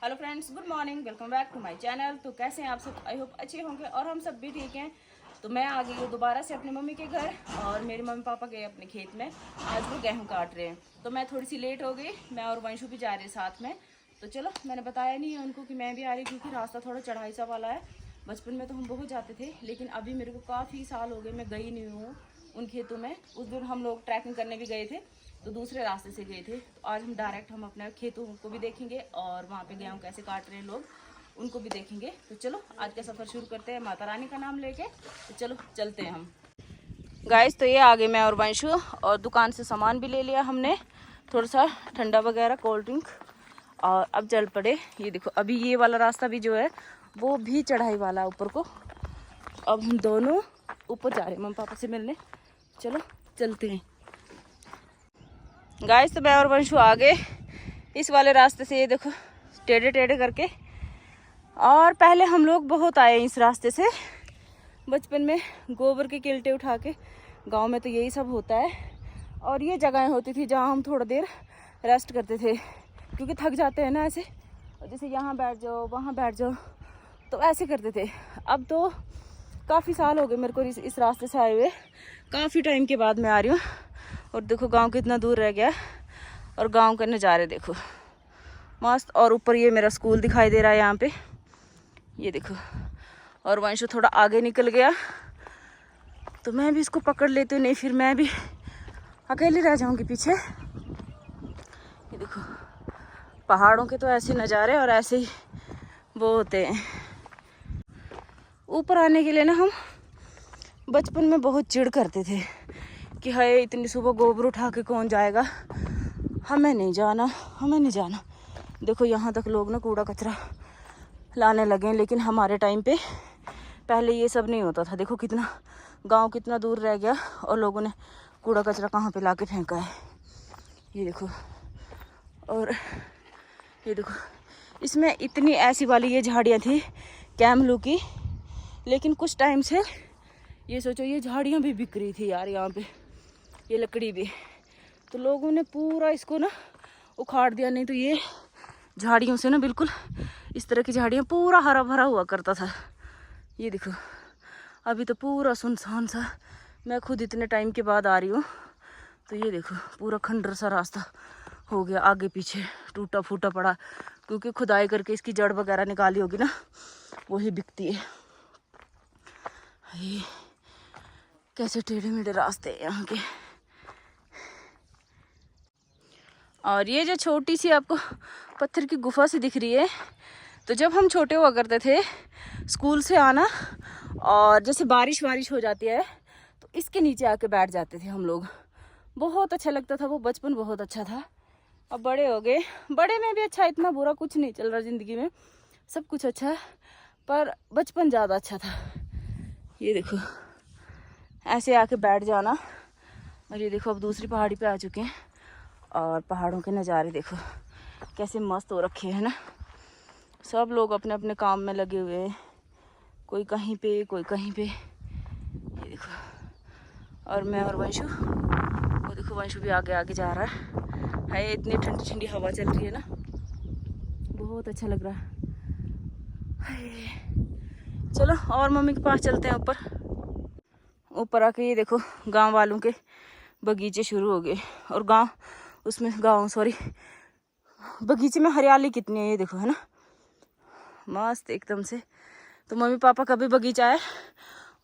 Hello friends, good morning. Welcome back to my channel. तो कैसे हैं आप सब? आई होप अच्छे होंगे और हम सब भी ठीक हैं। तो मैं आ गई हूँ दोबारा से अपनी मम्मी के घर और मेरे मम्मी पापा गए अपने खेत में। आज वो गेहूँ काट रहे हैं तो मैं थोड़ी सी लेट हो गई। मैं और वंशु भी जा रहे हैं साथ में। तो चलो, मैंने बताया नहीं है उनको कि मैं भी आ रही, क्योंकि रास्ता थोड़ा चढ़ाई सा वाला है। बचपन में तो हम बहुत जाते थे, लेकिन अभी मेरे को काफ़ी साल हो गए मैं गई नहीं हूँ उन खेतों में। उस दिन हम लोग ट्रैकिंग करने भी गए थे तो दूसरे रास्ते से गए थे। तो आज हम अपने खेतों को भी देखेंगे और वहाँ पे गेहूँ कैसे काट रहे हैं लोग उनको भी देखेंगे। तो चलो आज का सफ़र शुरू करते हैं माता रानी का नाम लेके। तो चलो चलते हैं हम। गाइस, तो ये आगे मैं और वंशु, और दुकान से सामान भी ले लिया हमने, थोड़ा सा ठंडा वगैरह, कोल्ड ड्रिंक। और अब चल पड़े। ये देखो, अभी ये वाला रास्ता भी जो है वो भी चढ़ाई वाला है ऊपर को। अब हम दोनों ऊपर जा रहे हैं मम्मी पापा से मिलने। चलो चलते हैं। गाइस, तो मैं और वंशु आ गए इस वाले रास्ते से। ये देखो, टेढ़े टेढ़े करके। और पहले हम लोग बहुत आए इस रास्ते से बचपन में, गोबर के किल्टे उठा के। गांव में तो यही सब होता है। और ये जगहें होती थी जहां हम थोड़ा देर रेस्ट करते थे, क्योंकि थक जाते हैं ना ऐसे। जैसे यहाँ बैठ जाओ, वहाँ बैठ जाओ, तो ऐसे करते थे। अब तो काफ़ी साल हो गए मेरे को इस रास्ते से आए हुए। काफ़ी टाइम के बाद मैं आ रही हूँ। और देखो गांव कितना दूर रह गया, और गांव के नज़ारे देखो मस्त। और ऊपर ये मेरा स्कूल दिखाई दे रहा है यहाँ पे, ये देखो। और वंशु थोड़ा आगे निकल गया तो मैं भी इसको पकड़ लेती हूँ, नहीं फिर मैं भी अकेली रह जाऊँगी पीछे। ये देखो, पहाड़ों के तो ऐसे नज़ारे और ऐसे ही वो होते हैं। ऊपर आने के लिए ना हम बचपन में बहुत चिढ़ करते थे कि हाय इतनी सुबह गोबर उठा के कौन जाएगा, हमें नहीं जाना, हमें नहीं जाना। देखो यहाँ तक लोग ना कूड़ा कचरा लाने लगे हैं, लेकिन हमारे टाइम पे पहले ये सब नहीं होता था। देखो कितना गांव कितना दूर रह गया और लोगों ने कूड़ा कचरा कहाँ पे लाके फेंका है, ये देखो। और ये देखो, इसमें इतनी ऐसी वाली ये झाड़ियाँ थी कैमलू की, लेकिन कुछ टाइम से ये सोचो ये झाड़ियाँ भी बिक रही थी यार यहाँ पे, ये लकड़ी भी। तो लोगों ने पूरा इसको ना उखाड़ दिया। नहीं तो ये झाड़ियों से ना बिल्कुल इस तरह की झाड़ियाँ पूरा हरा भरा हुआ करता था। ये देखो, अभी तो पूरा सुनसान सा। मैं खुद इतने टाइम के बाद आ रही हूँ तो ये देखो पूरा खंडर सा रास्ता हो गया, आगे पीछे टूटा फूटा पड़ा, क्योंकि खुदाई करके इसकी जड़ वगैरह निकाली होगी ना, वही बिकती है। ये कैसे टेढ़े मेढ़े रास्ते हैं यहाँ के। और ये जो छोटी सी आपको पत्थर की गुफा सी दिख रही है, तो जब हम छोटे हुआ करते थे स्कूल से आना, और जैसे बारिश वारिश हो जाती है तो इसके नीचे आके बैठ जाते थे हम लोग। बहुत अच्छा लगता था वो बचपन, बहुत अच्छा था। अब बड़े हो गए, बड़े में भी अच्छा, इतना बुरा कुछ नहीं चल रहा ज़िंदगी में, सब कुछ अच्छा है, पर बचपन ज़्यादा अच्छा था। ये देखो ऐसे आके बैठ जाना। और ये देखो अब दूसरी पहाड़ी पे आ चुके हैं, और पहाड़ों के नज़ारे देखो कैसे मस्त हो रखे हैं ना। सब लोग अपने अपने काम में लगे हुए हैं, कोई कहीं पे कोई कहीं पे। ये देखो, और मैं और वंशु, वो देखो वंशु भी आगे आगे जा रहा है। इतनी ठंडी ठंडी हवा चल रही है ना, बहुत अच्छा लग रहा है। चलो और मम्मी के पास चलते हैं ऊपर। ऊपर आके ये देखो गांव वालों के बगीचे शुरू हो गए, और सॉरी, बगीचे में हरियाली कितनी है ये देखो, है ना, मस्त एकदम से। तो मम्मी पापा का भी बगीचा है,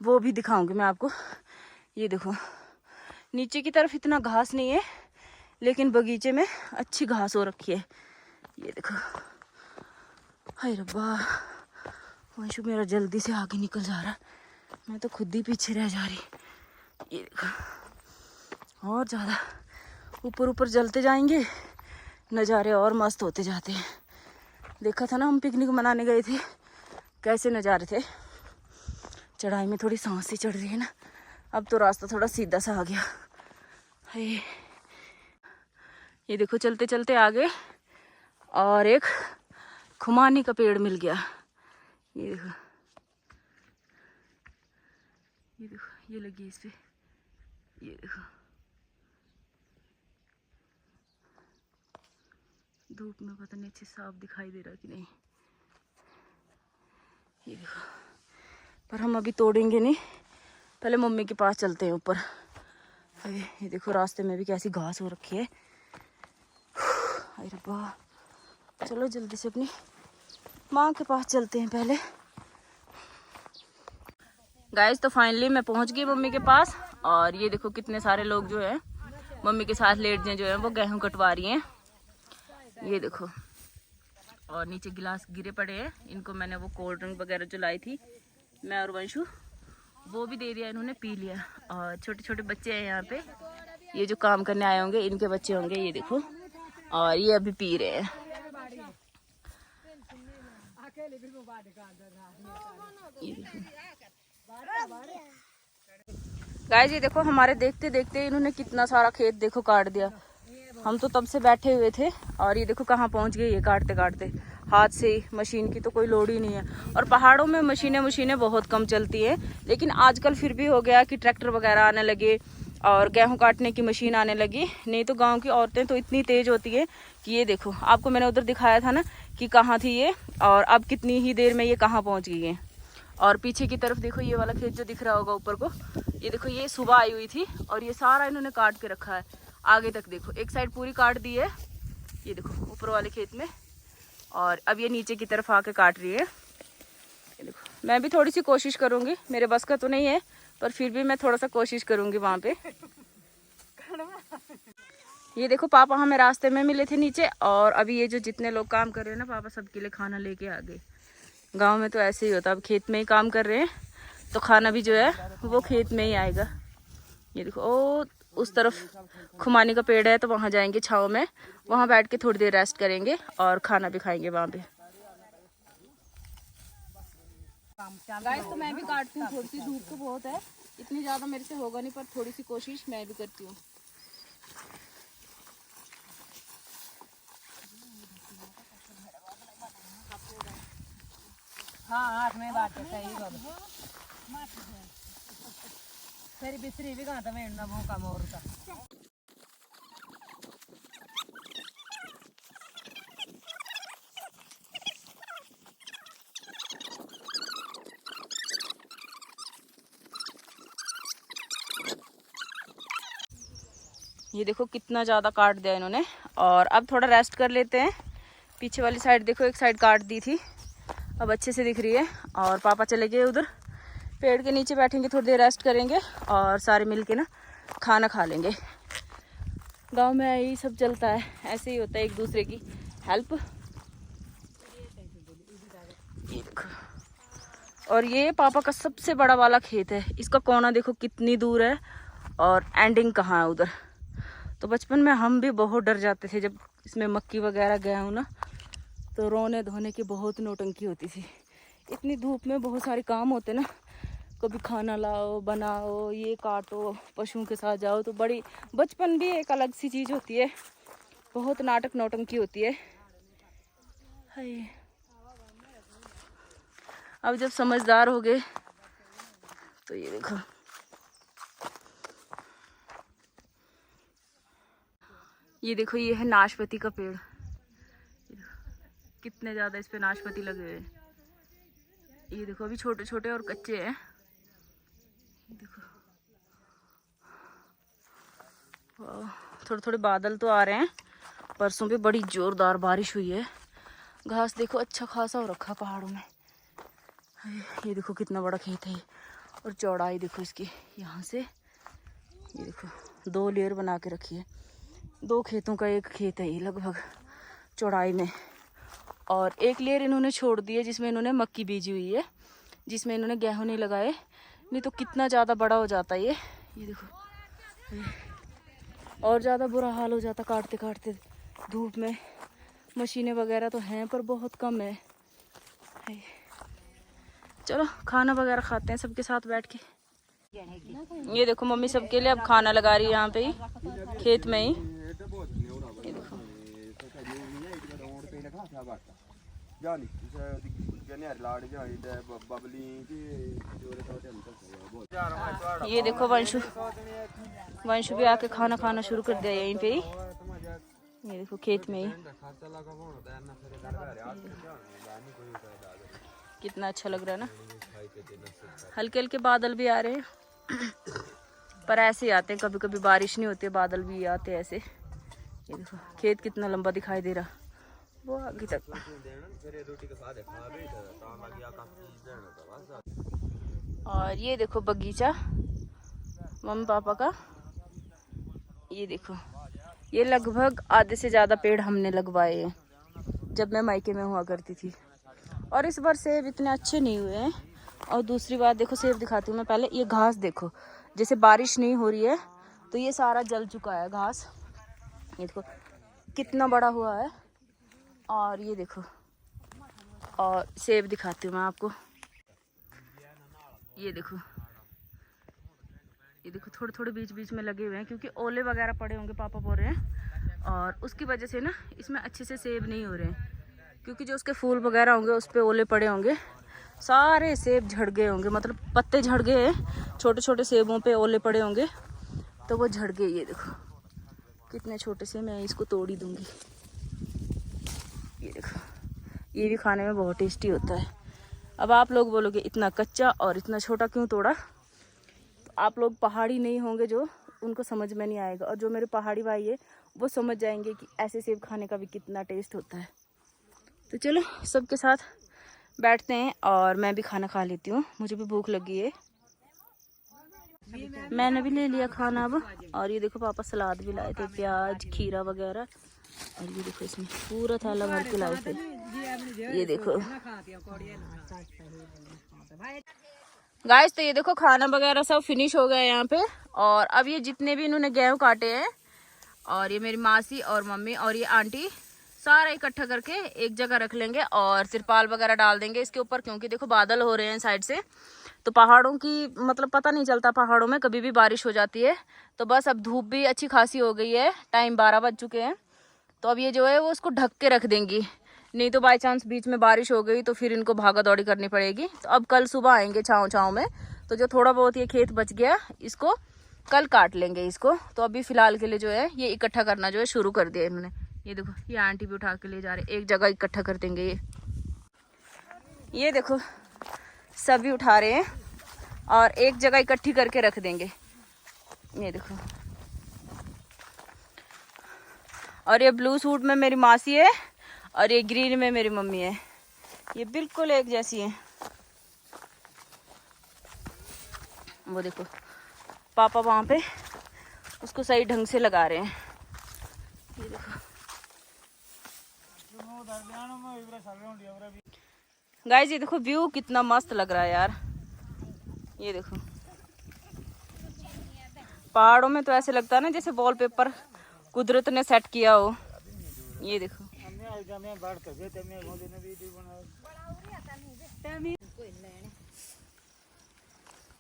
वो भी दिखाऊंगी मैं आपको। ये देखो नीचे की तरफ इतना घास नहीं है, लेकिन बगीचे में अच्छी घास हो रखी है। ये देखो, हाय रब्बा, वंशु मेरा जल्दी से आगे निकल जा रहा है, मैं तो खुद ही पीछे रह जा रही। ये देखो, और ज़्यादा ऊपर ऊपर जलते जाएंगे, नज़ारे और मस्त होते जाते हैं। देखा था ना हम पिकनिक मनाने गए थे, कैसे नज़ारे थे। चढ़ाई में थोड़ी सांस सी चढ़ रही है ना। अब तो रास्ता थोड़ा सीधा सा आ गया है। ये देखो चलते चलते आगे और एक खुमानी का पेड़ मिल गया। ये देखो, ये देखो, ये लगी इस पे, ये देखो, धूप में पता नहीं अच्छे साफ दिखाई दे रहा कि नहीं। ये देखो, पर हम अभी तोड़ेंगे नहीं, पहले मम्मी के पास चलते हैं ऊपर। ये देखो रास्ते में भी कैसी घास हो रखी है। अरे वाह, चलो जल्दी से अपनी माँ के पास चलते हैं पहले। गाइस तो फाइनली मैं पहुंच गई मम्मी के पास। और ये देखो कितने सारे लोग जो है मम्मी के साथ लेट जो है वो गेहूं कटवा रही हैं। ये देखो, और नीचे गिलास गिरे पड़े हैं। इनको मैंने वो कोल्ड ड्रिंक वगैरह जो लाई थी मैं और वंशु, वो भी दे दिया, इन्होंने पी लिया। और छोटे छोटे बच्चे हैं यहाँ पे, ये जो काम करने आए होंगे इनके बच्चे होंगे, ये देखो। और ये अभी पी रहे हैं। ये देखो गाइस, ये देखो हमारे देखते देखते इन्होंने कितना सारा खेत देखो काट दिया। हम तो तब से बैठे हुए थे और ये देखो कहाँ पहुँच गए ये काटते काटते। हाथ से ही, मशीन की तो कोई लोड ही नहीं है। और पहाड़ों में मशीनें बहुत कम चलती हैं, लेकिन आजकल फिर भी हो गया कि ट्रैक्टर वगैरह आने लगे और गेहूं काटने की मशीन आने लगी। नहीं तो गांव की औरतें तो इतनी तेज होती है कि ये देखो, आपको मैंने उधर दिखाया था ना कि कहाँ थी ये, और अब कितनी ही देर में ये कहाँ पहुँच गई है। और पीछे की तरफ देखो, ये वाला खेत जो दिख रहा होगा ऊपर को, ये देखो ये सुबह आई हुई थी और ये सारा इन्होंने काट के रखा है। आगे तक देखो, एक साइड पूरी काट दी है, ये देखो ऊपर वाले खेत में। और अब ये नीचे की तरफ आके काट रही है। ये देखो, मैं भी थोड़ी सी कोशिश करूँगी, मेरे बस का तो नहीं है पर फिर भी मैं थोड़ा सा कोशिश करूँगी वहाँ पे। ये देखो पापा हमें रास्ते में मिले थे नीचे, और अभी ये जो जितने लोग काम कर रहे हैं ना, पापा सबके लिए खाना लेके आ गए। गांव में तो ऐसे ही होता है, अब खेत में ही काम कर रहे हैं तो खाना भी जो है वो खेत में ही आएगा। ये देखो, ओ उस तरफ खुमानी का पेड़ है तो वहाँ जाएंगे छाँव में, वहाँ बैठ के थोड़ी देर रेस्ट करेंगे और खाना भी खाएंगे वहाँ पे। गाइस तो मैं भी काटती हूँ, थोड़ी सी धूप तो बहुत है, इतनी ज़्यादा मेरे से होगा नहीं पर थोड़ी सी कोशिश मैं भी करती हूँ। हाँ हाथ में बात है, सही बात। तेरी बिस्री भी कहाँ था, मैं इंडा मुँह का मोर का। ये देखो कितना ज़्यादा काट दिया इन्होंने, और अब थोड़ा रेस्ट कर लेते हैं। पीछे वाली साइड देखो, एक साइड काट दी थी, अब अच्छे से दिख रही है। और पापा चले गए उधर, पेड़ के नीचे बैठेंगे, थोड़ी देर रेस्ट करेंगे और सारे मिल के ना खाना खा लेंगे। गांव में यही सब चलता है, ऐसे ही होता है, एक दूसरे की हेल्प। ये देखो, और ये पापा का सबसे बड़ा वाला खेत है, इसका कोना देखो कितनी दूर है और एंडिंग कहाँ है उधर। तो बचपन में हम भी बहुत डर जाते थे जब इसमें मक्की वगैरह गया हूँ ना, तो रोने धोने की बहुत नौटंकी होती थी। इतनी धूप में बहुत सारे काम होते ना, कभी खाना लाओ बनाओ, ये काटो, पशुओं के साथ जाओ, तो बड़ी बचपन भी एक अलग सी चीज़ होती है, बहुत नाटक नौटंकी होती है। अब जब समझदार हो गए तो ये देखो, ये देखो ये है नाशपाती का पेड़, कितने ज़्यादा इस पे नाशपाती लगे हुए हैं। ये देखो अभी छोटे छोटे और कच्चे हैं। देखो थोड़े थोड़े बादल तो आ रहे हैं, परसों भी बड़ी जोरदार बारिश हुई है। घास देखो अच्छा खासा हो रखा पहाड़ों में। ये देखो कितना बड़ा खेत है, और चौड़ाई देखो इसकी, यहाँ से ये देखो 2 लेयर बना के रखी है। 2 खेतों का एक खेत है ये लगभग चौड़ाई में, और एक लेयर इन्होंने छोड़ दी है जिसमें इन्होंने मक्की बीजी हुई है, जिसमें इन्होंने गेहूं नहीं लगाए, नहीं तो कितना ज़्यादा बड़ा हो जाता है ये देखो, और ज़्यादा बुरा हाल हो जाता काटते काटते धूप में। मशीनें वगैरह तो हैं पर बहुत कम है। चलो खाना वगैरह खाते हैं सबके साथ बैठ के। ये देखो मम्मी सबके लिए अब खाना लगा रही है यहाँ पे ही खेत में ही। ये देखो ये देखो वंशु भी आके खाना खाना शुरू कर दिया यहीं पे ही। ये देखो खेत में ही कितना अच्छा लग रहा है ना। हल्के हल्के बादल भी आ रहे हैं पर ऐसे ही आते हैं, कभी कभी बारिश नहीं होती है, बादल भी आते हैं ऐसे। ये देखो खेत कितना लंबा दिखाई दे रहा वो आगे तक। और ये देखो बगीचा मम्मी पापा का। ये देखो ये लगभग आधे से ज़्यादा पेड़ हमने लगवाए हैं जब मैं मायके में हुआ करती थी। और इस बार सेब इतने अच्छे नहीं हुए हैं। और दूसरी बात देखो सेब दिखाती हूँ मैं पहले। ये घास देखो, जैसे बारिश नहीं हो रही है तो ये सारा जल चुका है घास। ये देखो कितना बड़ा हुआ है। और ये देखो, और सेब दिखाती हूँ मैं आपको। ये देखो थोड़े थोड़े बीच बीच में लगे हुए हैं क्योंकि ओले वगैरह पड़े होंगे पापा बोल रहे हैं, और उसकी वजह से ना इसमें अच्छे से सेब नहीं हो रहे हैं क्योंकि जो उसके फूल वगैरह होंगे उस पर ओले पड़े होंगे, सारे सेब झड़ गए होंगे, मतलब पत्ते झड़ गए हैं, छोटे छोटे सेबों पे ओले पड़े होंगे तो वो झड़ गए। ये देखो कितने छोटे से, मैं इसको तोड़ ही दूंगी। ये देखो ये भी खाने में बहुत टेस्टी होता है। अब आप लोग बोलोगे इतना कच्चा और इतना छोटा क्यों तोड़ा, तो आप लोग पहाड़ी नहीं होंगे जो, उनको समझ में नहीं आएगा, और जो मेरे पहाड़ी भाई है वो समझ जाएंगे कि ऐसे सेब खाने का भी कितना टेस्ट होता है। तो चलो सबके साथ बैठते हैं और मैं भी खाना खा लेती हूँ, मुझे भी भूख लगी है। मैंने भी ले लिया खाना अब। और ये देखो पापा सलाद भी लाए थे, प्याज खीरा वगैरह। और ये देखो इसमें पूरा थैला भर के लाए थे। ये देखो गाइस, तो ये देखो खाना वगैरह सब फिनिश हो गया यहाँ पे। और अब ये जितने भी इन्होंने गेहूँ काटे हैं, और ये मेरी मासी और मम्मी और ये आंटी सारा इकट्ठा करके एक जगह रख लेंगे और तिरपाल वगैरह डाल देंगे इसके ऊपर, क्योंकि देखो बादल हो रहे हैं साइड से, तो पहाड़ों की मतलब पता नहीं चलता, पहाड़ों में कभी भी बारिश हो जाती है। तो बस अब धूप भी अच्छी खासी हो गई है, टाइम 12 बज चुके हैं, तो अब ये जो है वो उसको ढक के रख देंगी, नहीं तो बाई चांस बीच में बारिश हो गई तो फिर इनको भागा दौड़ी करनी पड़ेगी। तो अब कल सुबह आएंगे छाँव छाँव में, तो जो थोड़ा बहुत ये खेत बच गया इसको कल काट लेंगे इसको। तो अभी फिलहाल के लिए जो है ये इकट्ठा करना जो है शुरू कर दिया इन्होंने। ये देखो ये आंटी भी उठा के ले जा रहे, एक जगह इकट्ठा कर देंगे ये देखो सभी उठा रहे हैं और एक जगह इकट्ठी करके रख देंगे। ये देखो, और ये ब्लू सूट में मेरी मासी है और ये ग्रीन में मेरी मम्मी है, ये बिल्कुल एक जैसी है। वो देखो पापा वहाँ पे उसको सही ढंग से लगा रहे हैं। ये देखो गाइस, ये देखो व्यू कितना मस्त लग रहा है यार। ये देखो पहाड़ों में तो ऐसे लगता है ना जैसे वॉलपेपर कुदरत ने सेट किया हो। ये देखो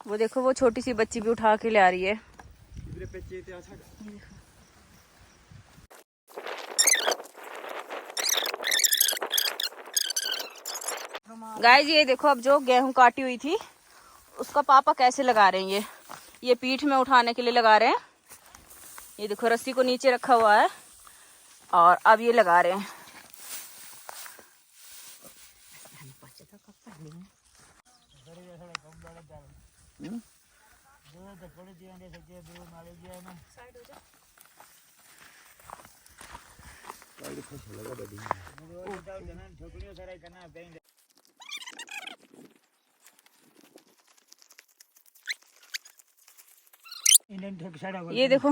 वो देखो वो छोटी सी बच्ची भी उठा के ले आ रही है। गाइस ये देखो अब जो गेहूं काटी हुई थी उसका पापा कैसे लगा रहे हैं, ये पीठ में उठाने के लिए लगा रहे हैं। ये देखो रस्सी को नीचे रखा हुआ है और अब ये लगा रहे हैं। ये देखो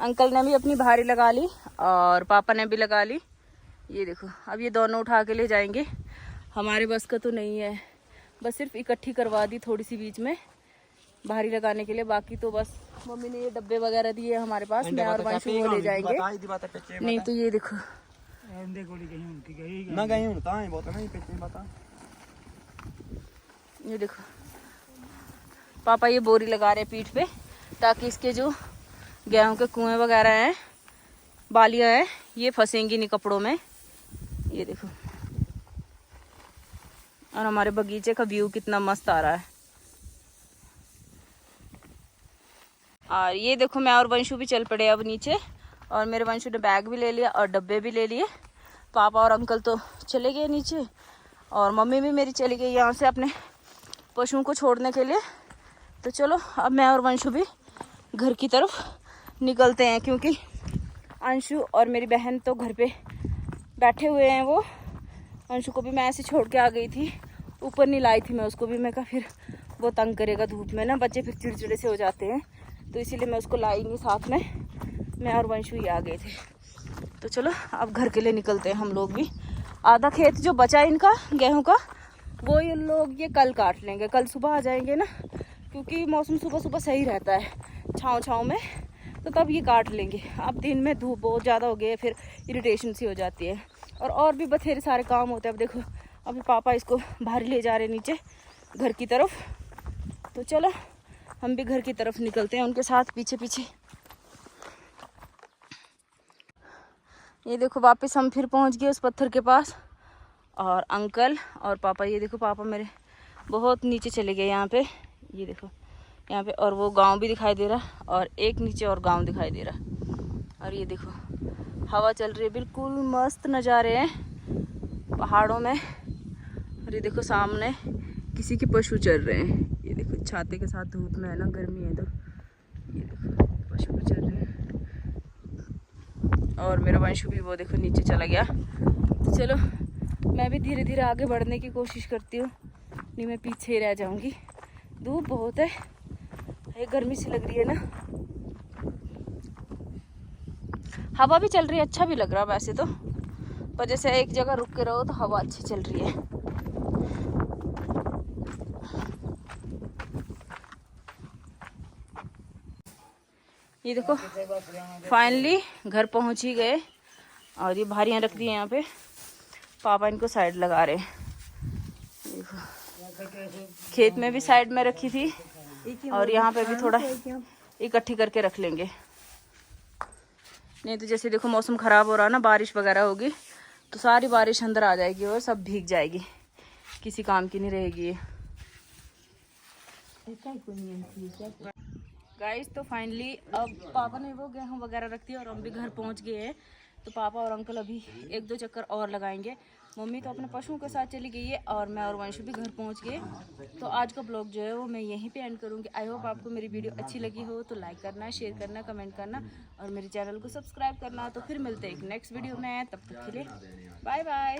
अंकल ने भी अपनी भारी लगा ली और पापा ने भी लगा ली। ये देखो अब ये दोनों उठा के ले जाएंगे, हमारे बस का तो नहीं है, बस सिर्फ इकट्ठी करवा दी थोड़ी सी बीच में भारी लगाने के लिए, बाकी तो बस मम्मी ने ये डब्बे वगैरह दिए हमारे पास, मैं और वंशु वो ले जाएंगे। नहीं तो ये देखो ये देखो पापा ये बोरी लगा रहे पीठ पे ताकि इसके जो गेहूं के कुएं वगैरह हैं, बालियां हैं, ये फंसेंगी नहीं कपड़ों में। ये देखो, और हमारे बगीचे का व्यू कितना मस्त आ रहा है। और ये देखो मैं और वंशु भी चल पड़े अब नीचे, और मेरे वंशु ने बैग भी ले लिया और डब्बे भी ले लिए। पापा और अंकल तो चले गए नीचे और मम्मी भी मेरी चली गई यहाँ से अपने पशुओं को छोड़ने के लिए। तो चलो अब मैं और वंशु भी घर की तरफ निकलते हैं, क्योंकि अंशु और मेरी बहन तो घर पे बैठे हुए हैं। वो अंशु को भी मैं ऐसे छोड़ के आ गई थी, ऊपर नहीं लाई थी मैं उसको भी। मैं कहा फिर वो तंग करेगा धूप में ना, बच्चे फिर चिड़चिड़े से हो जाते हैं, तो इसीलिए मैं उसको लाई नहीं साथ में। मैं और वंशु ही आ गए थे। तो चलो अब घर के लिए निकलते हैं हम लोग भी। आधा खेत जो बचा इनका गेहूं का, वो ये लोग ये कल काट लेंगे, कल सुबह आ जाएंगे ना, क्योंकि मौसम सुबह सुबह सही रहता है छाँव छाँव में, तो तब ये काट लेंगे। अब दिन में धूप बहुत ज़्यादा हो गई है, फिर इरिटेशन सी हो जाती है और भी बथेरे सारे काम होते हैं। अब देखो अभी पापा इसको बाहर ले जा रहे हैं नीचे घर की तरफ। तो चलो हम भी घर की तरफ निकलते हैं उनके साथ पीछे पीछे। ये देखो वापस हम फिर पहुंच गए उस पत्थर के पास, और अंकल और पापा, ये देखो पापा मेरे बहुत नीचे चले गए यहाँ पे। ये देखो यहाँ पे, और वो गांव भी दिखाई दे रहा, और एक नीचे और गांव दिखाई दे रहा। और ये देखो हवा चल रही है, बिल्कुल मस्त नज़ारे हैं पहाड़ों में। और ये देखो सामने किसी के पशु चल रहे हैं। ये देखो छाते के साथ, धूप में है ना, गर्मी है तो ये देखो पशु भी चल रहे हैं। और मेरा वंशु भी वो देखो नीचे चला गया। तो चलो मैं भी धीरे धीरे आगे बढ़ने की कोशिश करती हूँ, नहीं मैं पीछे ही रह जाऊँगी। धूप बहुत है, ये गर्मी सी लग रही है ना। हवा भी चल रही है, अच्छा भी लग रहा है वैसे तो, पर जैसे एक जगह रुक के रहो तो हवा अच्छी चल रही है। ये देखो फाइनली घर पहुंच ही गए, और ये भारियां रख दी हैं यहाँ पे। पापा इनको साइड लगा रहे हैं। देखो खेत में भी साइड में रखी थी, और यहाँ पे भी थोड़ा इकट्ठी करके रख लेंगे, नहीं तो जैसे देखो मौसम ख़राब हो रहा है ना, बारिश वगैरह होगी तो सारी बारिश अंदर आ जाएगी और सब भीग जाएगी, किसी काम की नहीं रहेगी ये। गाइस तो फाइनली अब पापा ने वो गेहूँ वगैरह रख दिया और हम भी घर पहुँच गए हैं। तो पापा और अंकल अभी 1-2 चक्कर और लगाएंगे। मम्मी तो अपने पशुओं के साथ चली गई है, और मैं और वंशु भी घर पहुंच गए। तो आज का ब्लॉग जो है वो मैं यहीं पे एंड करूंगी। आई होप आपको मेरी वीडियो अच्छी लगी हो तो लाइक करना, शेयर करना, कमेंट करना, और मेरे चैनल को सब्सक्राइब करना। तो फिर मिलते हैं एक नेक्स्ट वीडियो में, तब तक के लिए बाय बाय।